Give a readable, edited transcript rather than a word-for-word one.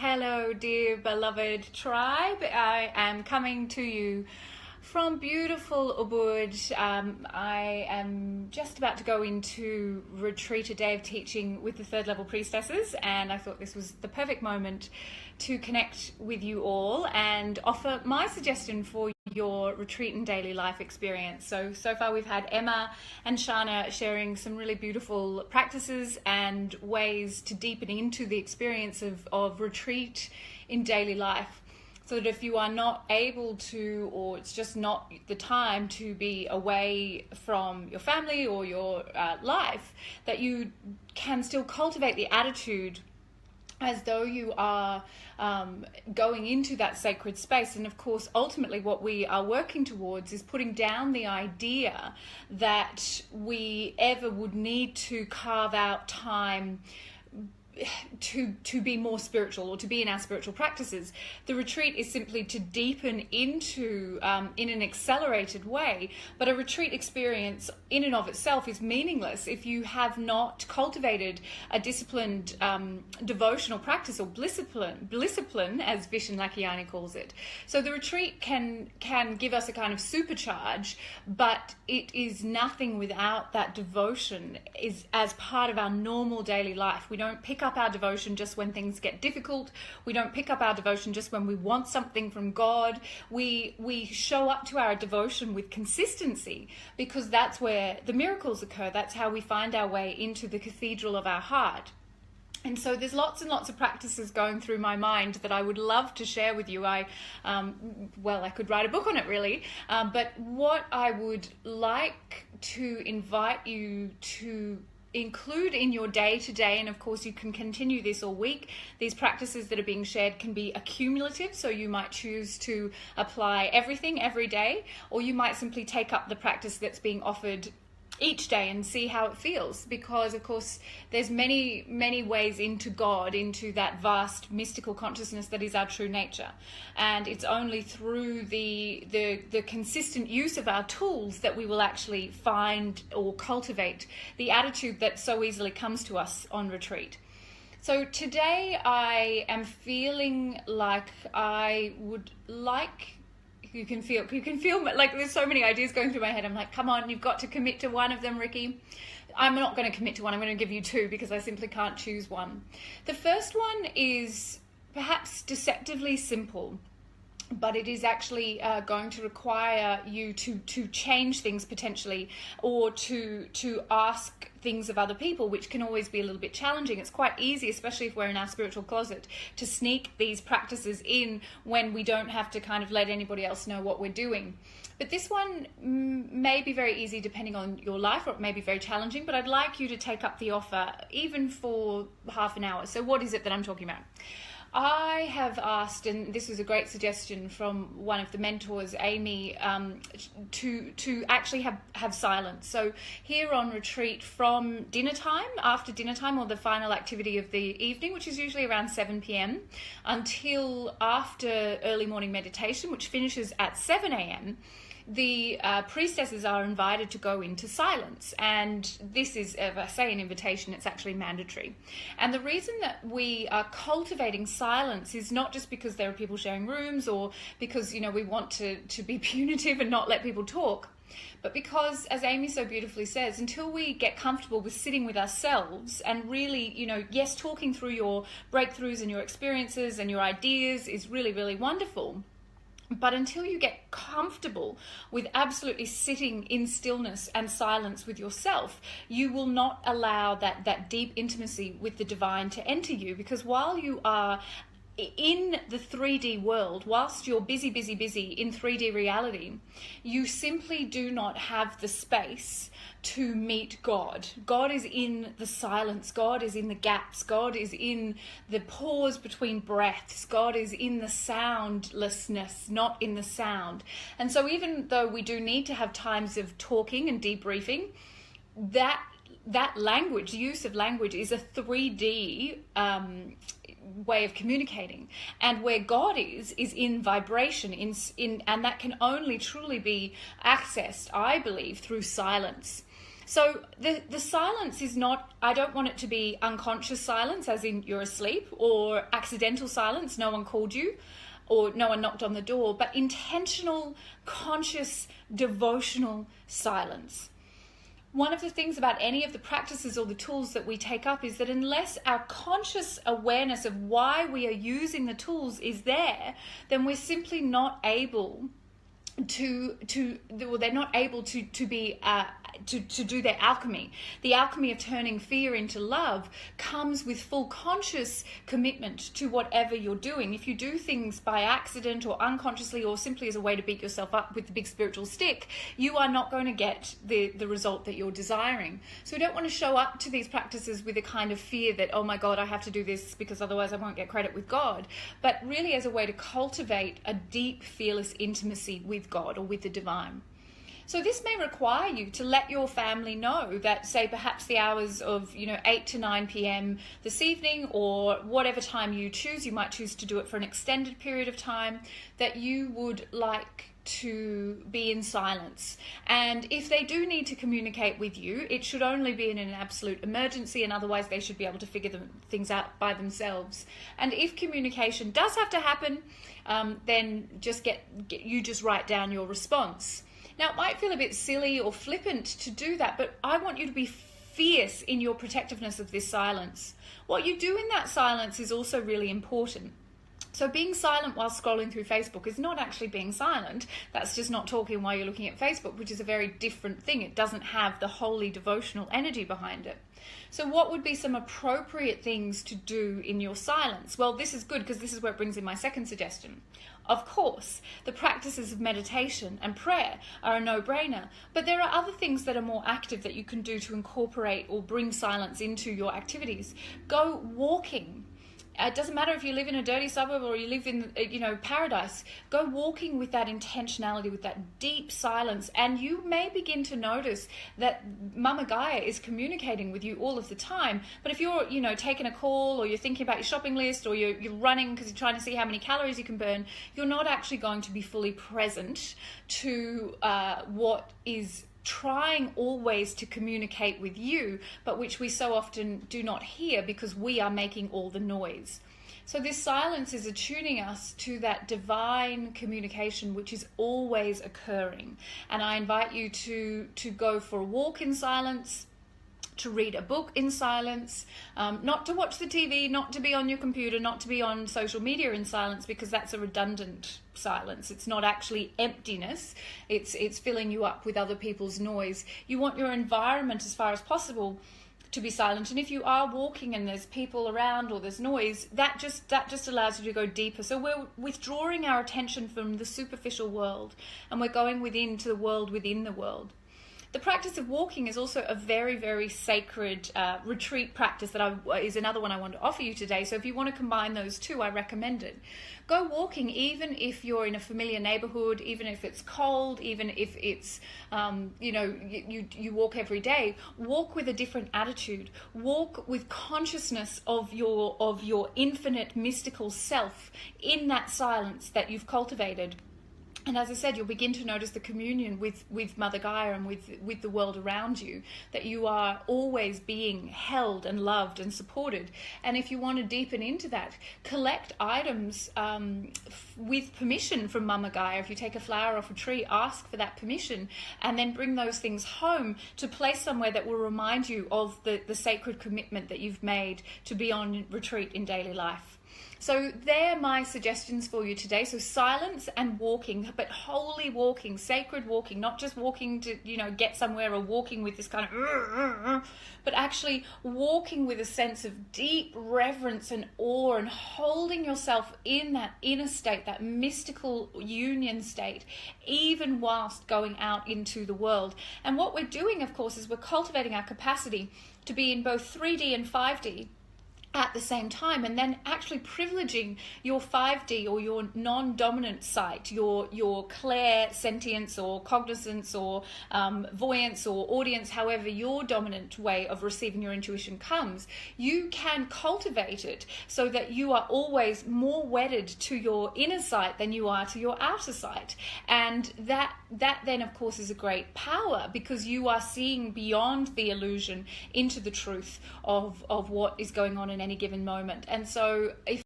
Hello, dear beloved tribe. I am coming to you from beautiful Ubud. I am just about to go into retreat, a day of teaching with the third level priestesses, and I thought this was the perfect moment to connect with you all and offer my suggestion for your retreat and daily life experience. So far we've had Emma and Shana sharing some really beautiful practices and ways to deepen into the experience of retreat in daily life, so that if you are not able to, or it's just not the time to be away from your family or your life, that you can still cultivate the attitude as though you are going into that sacred space. And of course, ultimately what we are working towards is putting down the idea that we ever would need to carve out time to be more spiritual or to be in our spiritual practices. The retreat is simply to deepen into in an accelerated way, but a retreat experience in and of itself is meaningless if you have not cultivated a disciplined devotional practice, or bliscipline, as Vishen Lakhiani calls it. So the retreat can give us a kind of supercharge, but it is nothing without that devotion is as part of our normal daily life. We don't pick up our devotion just when things get difficult. We don't pick up our devotion just when we want something from God. We show up to our devotion with consistency, because that's where the miracles occur. That's how we find our way into the cathedral of our heart. And so there's lots and lots of practices going through my mind that I would love to share with you. I could write a book on it, really. But what I would like to invite you to include in your day-to-day, and of course you can continue this all week. These practices that are being shared can be accumulative, so you might choose to apply everything every day, or you might simply take up the practice that's being offered each day and see how it feels, because of course there's many ways into God, into that vast mystical consciousness that is our true nature, and it's only through the consistent use of our tools that we will actually find or cultivate the attitude that so easily comes to us on retreat. So today I am feeling like I would like, you can feel like there's so many ideas going through my head. I'm like, come on, you've got to commit to one of them, Ricky. I'm not going to commit to one. I'm going to give you two, because I simply can't choose one. The first one is perhaps deceptively simple, but it is actually going to require you to change things potentially, or to ask things of other people, which can always be a little bit challenging. It's quite easy, especially if we're in our spiritual closet, to sneak these practices in when we don't have to kind of let anybody else know what we're doing. But this one may be very easy depending on your life, or it may be very challenging, but I'd like you to take up the offer even for half an hour. So what is it that I'm talking about? I have asked, and this was a great suggestion from one of the mentors, Amy, to actually have silence. So here on retreat, from dinner time, after dinner time, or the final activity of the evening, which is usually around 7 p.m, until after early morning meditation, which finishes at 7 a.m, the priestesses are invited to go into silence. And this is, if I say an invitation, it's actually mandatory. And the reason that we are cultivating silence is not just because there are people sharing rooms, or because, we want to be punitive and not let people talk, but because, as Amy so beautifully says, until we get comfortable with sitting with ourselves and really, yes, talking through your breakthroughs and your experiences and your ideas is really, really wonderful. But until you get comfortable with absolutely sitting in stillness and silence with yourself, you will not allow that deep intimacy with the divine to enter you. Because while you are in the 3D world, whilst you're busy in 3D reality, you simply do not have the space to meet God. God is in the silence. God is in the gaps. God is in the pause between breaths. God is in the soundlessness, not in the sound. And so even though we do need to have times of talking and debriefing, that language, the use of language, is a 3D way of communicating, and where God is in vibration, in and that can only truly be accessed, I believe, through silence. So the silence is not, I don't want it to be unconscious silence, as in you're asleep, or accidental silence, no one called you, or no one knocked on the door, but intentional, conscious, devotional silence. One of the things about any of the practices or the tools that we take up is that unless our conscious awareness of why we are using the tools is there, then we're simply not able they're not able to do their alchemy. The alchemy of turning fear into love comes with full conscious commitment to whatever you're doing. If you do things by accident or unconsciously or simply as a way to beat yourself up with the big spiritual stick, you are not going to get the result that you're desiring. So we don't want to show up to these practices with a kind of fear that, oh my God, I have to do this because otherwise I won't get credit with God, but really as a way to cultivate a deep, fearless intimacy with God or with the divine. So this may require you to let your family know that, say, perhaps the hours of 8 to 9 p.m. this evening, or whatever time you choose, you might choose to do it for an extended period of time, that you would like to be in silence. And if they do need to communicate with you, it should only be in an absolute emergency, and otherwise they should be able to figure things out by themselves. And if communication does have to happen, then just just write down your response. Now, it might feel a bit silly or flippant to do that, but I want you to be fierce in your protectiveness of this silence. What you do in that silence is also really important. So being silent while scrolling through Facebook is not actually being silent. That's just not talking while you're looking at Facebook, which is a very different thing. It doesn't have the holy devotional energy behind it. So what would be some appropriate things to do in your silence? Well, this is good because this is where it brings in my second suggestion. Of course, the practices of meditation and prayer are a no-brainer, but there are other things that are more active that you can do to incorporate or bring silence into your activities. Go walking. It doesn't matter if you live in a dirty suburb or you live in, paradise. Go walking with that intentionality, with that deep silence, and you may begin to notice that Mama Gaia is communicating with you all of the time. But if you're, taking a call, or you're thinking about your shopping list, or you're running because you're trying to see how many calories you can burn, you're not actually going to be fully present to what is trying always to communicate with you, but which we so often do not hear because we are making all the noise. So this silence is attuning us to that divine communication which is always occurring. And I invite you to go for a walk in silence, to read a book in silence, not to watch the TV, not to be on your computer, not to be on social media in silence, because that's a redundant silence. It's not actually emptiness. It's filling you up with other people's noise. You want your environment as far as possible to be silent. And if you are walking and there's people around or there's noise, that just allows you to go deeper. So we're withdrawing our attention from the superficial world and we're going within to the world within the world. The practice of walking is also a very, very sacred retreat practice that is another one I want to offer you today. So if you want to combine those two, I recommend it. Go walking even if you're in a familiar neighborhood, even if it's cold, even if it's, you walk every day. Walk with a different attitude. Walk with consciousness of your infinite mystical self in that silence that you've cultivated. And as I said, you'll begin to notice the communion with Mother Gaia and with the world around you, that you are always being held and loved and supported. And if you want to deepen into that, collect items with permission from Mama Gaia. If you take a flower off a tree, ask for that permission, and then bring those things home to place somewhere that will remind you of the sacred commitment that you've made to be on retreat in daily life. So they're my suggestions for you today. So silence and walking, but holy walking, sacred walking, not just walking to, get somewhere, or walking with this kind of, but actually walking with a sense of deep reverence and awe, and holding yourself in that inner state, that mystical union state, even whilst going out into the world. And what we're doing, of course, is we're cultivating our capacity to be in both 3D and 5D. at the same time, and then actually privileging your 5D or your non-dominant sight, your clairsentience or cognizance or voyance or audience, however your dominant way of receiving your intuition comes, you can cultivate it so that you are always more wedded to your inner sight than you are to your outer sight. And that then of course is a great power, because you are seeing beyond the illusion into the truth of what is going on in any given moment. And so if